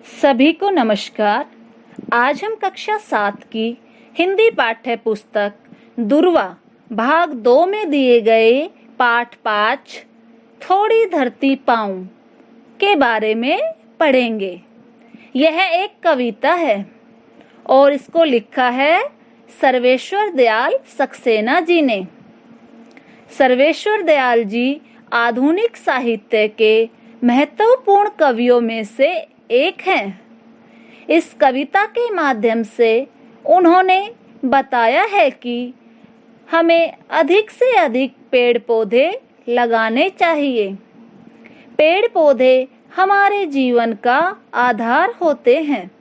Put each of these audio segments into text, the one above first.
सभी को नमस्कार। आज हम कक्षा 7 की हिंदी पाठ्य पुस्तक दुर्वा भाग 2 में दिए गए पाठ 5 थोड़ी धरती पाऊं के बारे में पढ़ेंगे। यह एक कविता है और इसको लिखा है सर्वेश्वर दयाल सक्सेना जी ने। सर्वेश्वर दयाल जी आधुनिक साहित्य के महत्वपूर्ण कवियों में से एक हैं। इस कविता के माध्यम से उन्होंने बताया है कि हमें अधिक से अधिक पेड़ पौधे लगाने चाहिए। पेड़ पौधे हमारे जीवन का आधार होते हैं।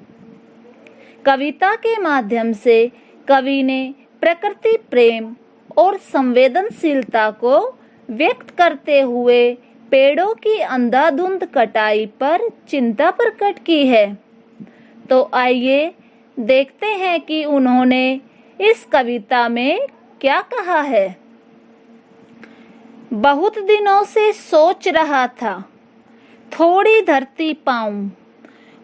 कविता के माध्यम से कवि ने प्रकृति प्रेम और संवेदनशीलता को व्यक्त करते हुए पेड़ों की अंधाधुंध कटाई पर चिंता प्रकट की है। तो आइए देखते हैं कि उन्होंने इस कविता में क्या कहा है। बहुत दिनों से सोच रहा था थोड़ी धरती पाऊं,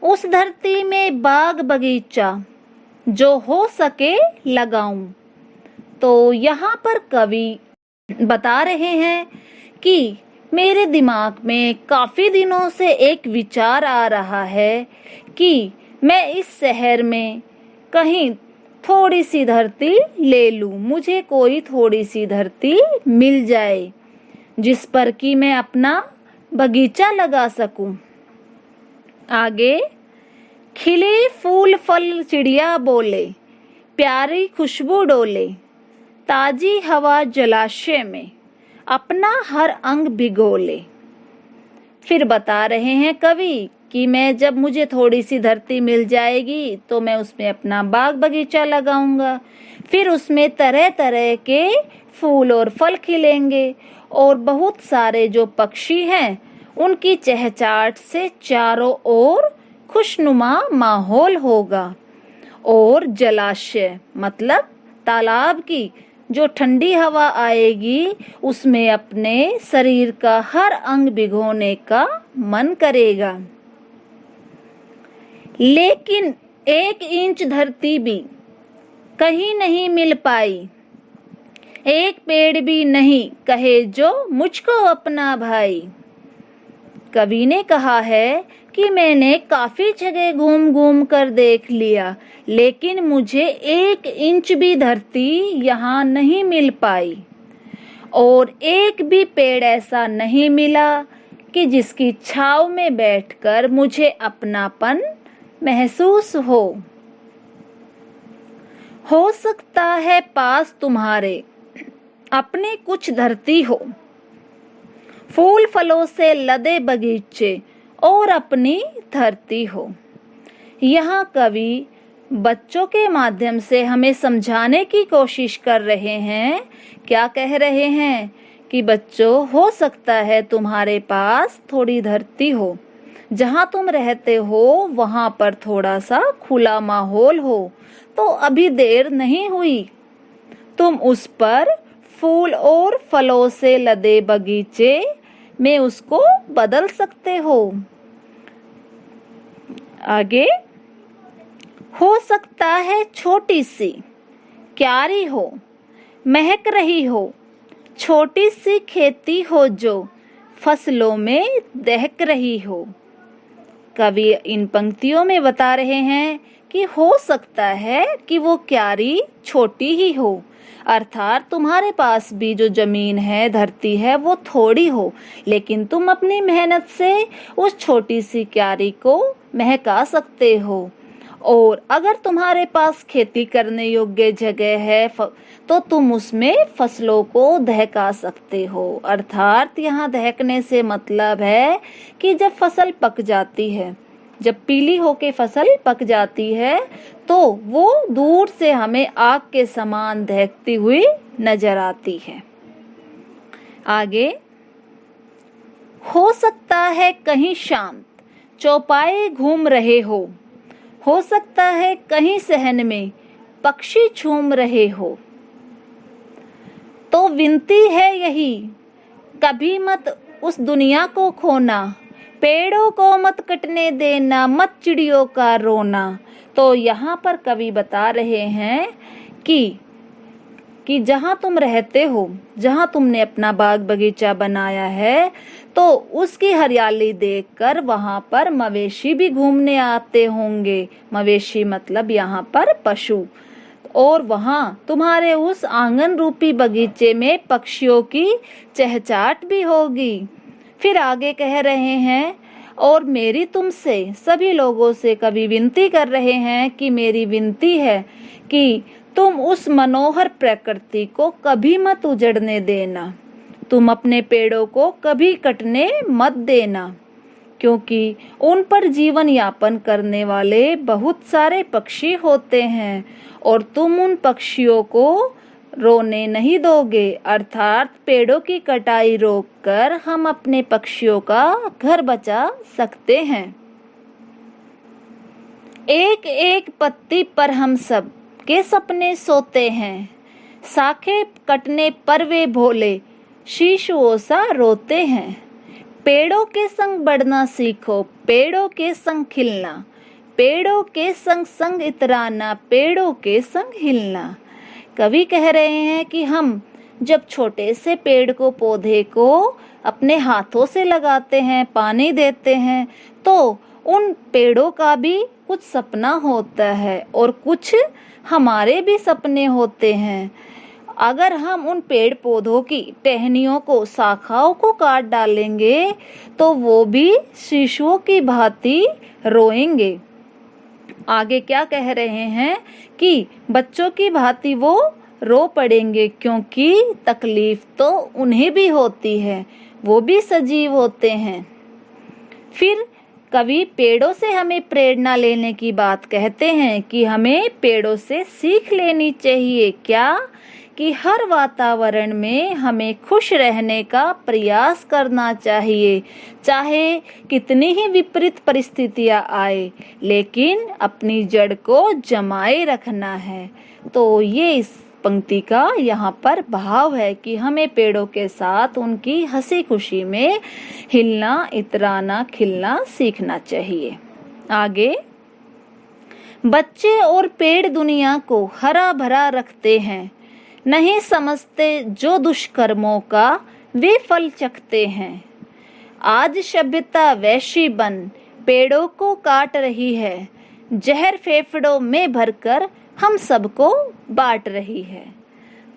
उस धरती में बाग बगीचा जो हो सके लगाऊं। तो यहाँ पर कवि बता रहे हैं कि मेरे दिमाग में काफी दिनों से एक विचार आ रहा है कि मैं इस शहर में कहीं थोड़ी सी धरती ले लूं, मुझे कोई थोड़ी सी धरती मिल जाए जिस पर कि मैं अपना बगीचा लगा सकूं। आगे, खिले फूल फल चिड़िया बोले, प्यारी खुशबू डोले, ताजी हवा जलाशय में अपना हर अंग भिगोले। फिर बता रहे हैं कवि कि मैं जब मुझे थोड़ी सी धरती मिल जाएगी तो मैं उसमें अपना बाग बगीचा लगाऊंगा। फिर उसमें तरह तरह के फूल और फल खिलेंगे और बहुत सारे जो पक्षी हैं उनकी चहचहाट से चारों ओर खुशनुमा माहौल होगा। और जलाशय मतलब तालाब की जो ठंडी हवा आएगी उसमें अपने शरीर का हर अंग भिगोने का मन करेगा। लेकिन 1 इंच धरती भी कहीं नहीं मिल पाई, एक पेड़ भी नहीं कहे जो मुझको अपना भाई। कवि ने कहा है कि मैंने काफी जगह घूम घूम कर देख लिया, लेकिन मुझे 1 इंच भी धरती यहाँ नहीं मिल पाई और एक भी पेड़ ऐसा नहीं मिला कि जिसकी छांव में बैठकर मुझे अपनापन महसूस हो सकता है पास तुम्हारे अपने कुछ धरती हो, फूल फलों से लदे बगीचे और अपनी धरती हो। यहाँ कवि बच्चों के माध्यम से हमें समझाने की कोशिश कर रहे हैं। क्या कह रहे हैं कि बच्चों, हो सकता है तुम्हारे पास थोड़ी धरती हो, जहाँ तुम रहते हो वहाँ पर थोड़ा सा खुला माहौल हो, तो अभी देर नहीं हुई, तुम उस पर फूल और फलों से लदे बगीचे में उसको बदल सकते हो। आगे, हो सकता है छोटी सी क्यारी हो, महक रही हो, छोटी सी खेती हो जो फसलों में दहक रही हो। कवि इन पंक्तियों में बता रहे हैं कि हो सकता है कि वो क्यारी छोटी ही हो, अर्थात तुम्हारे पास भी जो जमीन है, धरती है, वो थोड़ी हो, लेकिन तुम अपनी मेहनत से उस छोटी सी क्यारी को महका सकते हो। और अगर तुम्हारे पास खेती करने योग्य जगह है तो तुम उसमें फसलों को दहका सकते हो। अर्थात यहाँ दहकने से मतलब है कि जब फसल पक जाती है, जब पीली होके फसल पक जाती है तो वो दूर से हमें आग के समान दहकती हुई नजर आती है। आगे, हो सकता है कहीं शांत चौपाए घूम रहे हो सकता है कहीं सहन में पक्षी झूम रहे हो। तो विनती है यही, कभी मत उस दुनिया को खोना, पेड़ों को मत कटने देना, मत चिड़ियों का रोना। तो यहाँ पर कवि बता रहे हैं कि जहाँ तुम रहते हो, जहाँ तुमने अपना बाग बगीचा बनाया है, तो उसकी हरियाली देखकर वहाँ पर मवेशी भी घूमने आते होंगे। मवेशी मतलब यहाँ पर पशु। और वहाँ तुम्हारे उस आंगन रूपी बगीचे में पक्षियों की चहचहाट भी होगी। फिर आगे कह रहे हैं, और मेरी तुमसे सभी लोगों से कवि विनती कर रहे हैं कि मेरी विनती है कि तुम उस मनोहर प्रकृति को कभी मत उजड़ने देना। तुम अपने पेड़ों को कभी कटने मत देना, क्योंकि उन पर जीवन यापन करने वाले बहुत सारे पक्षी होते हैं और तुम उन पक्षियों को रोने नहीं दोगे। अर्थात पेड़ों की कटाई रोककर हम अपने पक्षियों का घर बचा सकते हैं। एक एक पत्ती पर हम सब के सपने सोते हैं, शाखें कटने पर वे भोले शिशुओं सा रोते हैं। पेड़ों के संग बढ़ना सीखो, पेड़ों के संग खिलना, पेड़ों के संग संग इतराना, पेड़ों के संग हिलना। कवि कह रहे हैं कि हम जब छोटे से पेड़ को, पौधे को अपने हाथों से लगाते हैं, पानी देते हैं, तो उन पेड़ों का भी कुछ सपना होता है और कुछ हमारे भी सपने होते हैं। अगर हम उन पेड़ पौधों की टहनियों को, शाखाओं को काट डालेंगे तो वो भी शिशुओं की भांति रोएंगे। आगे क्या कह रहे हैं कि बच्चों की भांति वो रो पड़ेंगे, क्योंकि तकलीफ तो उन्हें भी होती है, वो भी सजीव होते हैं। फिर कवि पेड़ों से हमें प्रेरणा लेने की बात कहते हैं कि हमें पेड़ों से सीख लेनी चाहिए। क्या? कि हर वातावरण में हमें खुश रहने का प्रयास करना चाहिए, चाहे कितनी ही विपरीत परिस्थितियां आए, लेकिन अपनी जड़ को जमाए रखना है। तो ये इस पंक्ति का यहाँ पर भाव है कि हमें पेड़ों के साथ उनकी हंसी खुशी में हिलना, इतराना, खिलना सीखना चाहिए। आगे, बच्चे और पेड़ दुनिया को हरा भरा रखते हैं, नहीं समझते जो दुष्कर्मों का वे फल चखते हैं। आज सभ्यता वैशी बन पेड़ों को काट रही है, जहर फेफड़ों में भरकर हम सबको बांट रही है।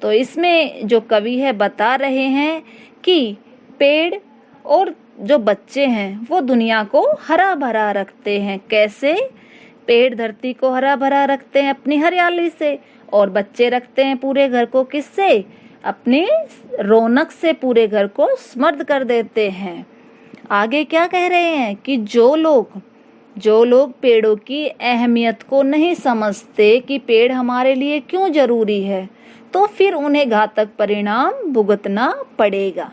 तो इसमें जो कवि है बता रहे हैं कि पेड़ और जो बच्चे हैं वो दुनिया को हरा भरा रखते हैं। कैसे? पेड़ धरती को हरा भरा रखते हैं अपनी हरियाली से, और बच्चे रखते हैं पूरे घर को किससे? अपनी रौनक से पूरे घर को समृद्ध कर देते हैं। आगे क्या कह रहे हैं कि जो लोग पेड़ों की अहमियत को नहीं समझते कि पेड़ हमारे लिए क्यों जरूरी है, तो फिर उन्हें घातक परिणाम भुगतना पड़ेगा।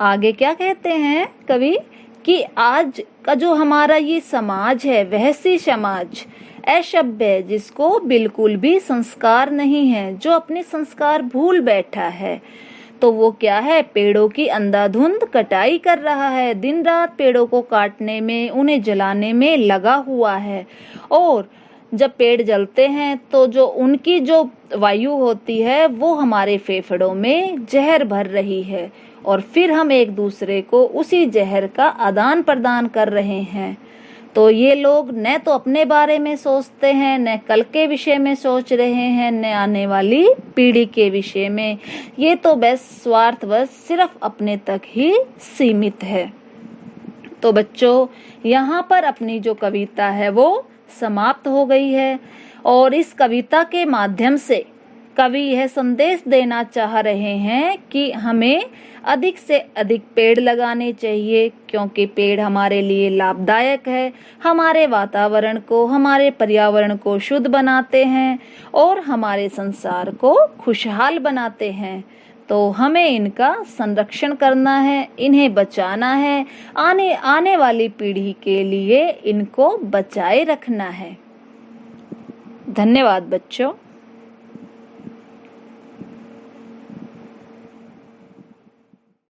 आगे क्या कहते हैं कवि कि आज का जो हमारा ये समाज है, वहसी समाज, असभ्य, जिसको बिल्कुल भी संस्कार नहीं है, जो अपने संस्कार भूल बैठा है, तो वो क्या है? पेड़ों की अंधाधुंध कटाई कर रहा है, दिन रात पेड़ों को काटने में, उन्हें जलाने में लगा हुआ है। और जब पेड़ जलते हैं तो जो उनकी जो वायु होती है वो हमारे फेफड़ों में जहर भर रही है, और फिर हम एक दूसरे को उसी जहर का आदान प्रदान कर रहे हैं। तो ये लोग न तो अपने बारे में सोचते हैं, न कल के विषय में सोच रहे हैं, न आने वाली पीढ़ी के विषय में। ये तो बस स्वार्थवश सिर्फ अपने तक ही सीमित है। तो बच्चों, यहाँ पर अपनी जो कविता है वो समाप्त हो गई है, और इस कविता के माध्यम से कवि यह संदेश देना चाह रहे हैं कि हमें अधिक से अधिक पेड़ लगाने चाहिए, क्योंकि पेड़ हमारे लिए लाभदायक है, हमारे वातावरण को, हमारे पर्यावरण को शुद्ध बनाते हैं और हमारे संसार को खुशहाल बनाते हैं। तो हमें इनका संरक्षण करना है, इन्हें बचाना है, आने वाली पीढ़ी के लिए इनको बचाए रखना है। धन्यवाद बच्चों।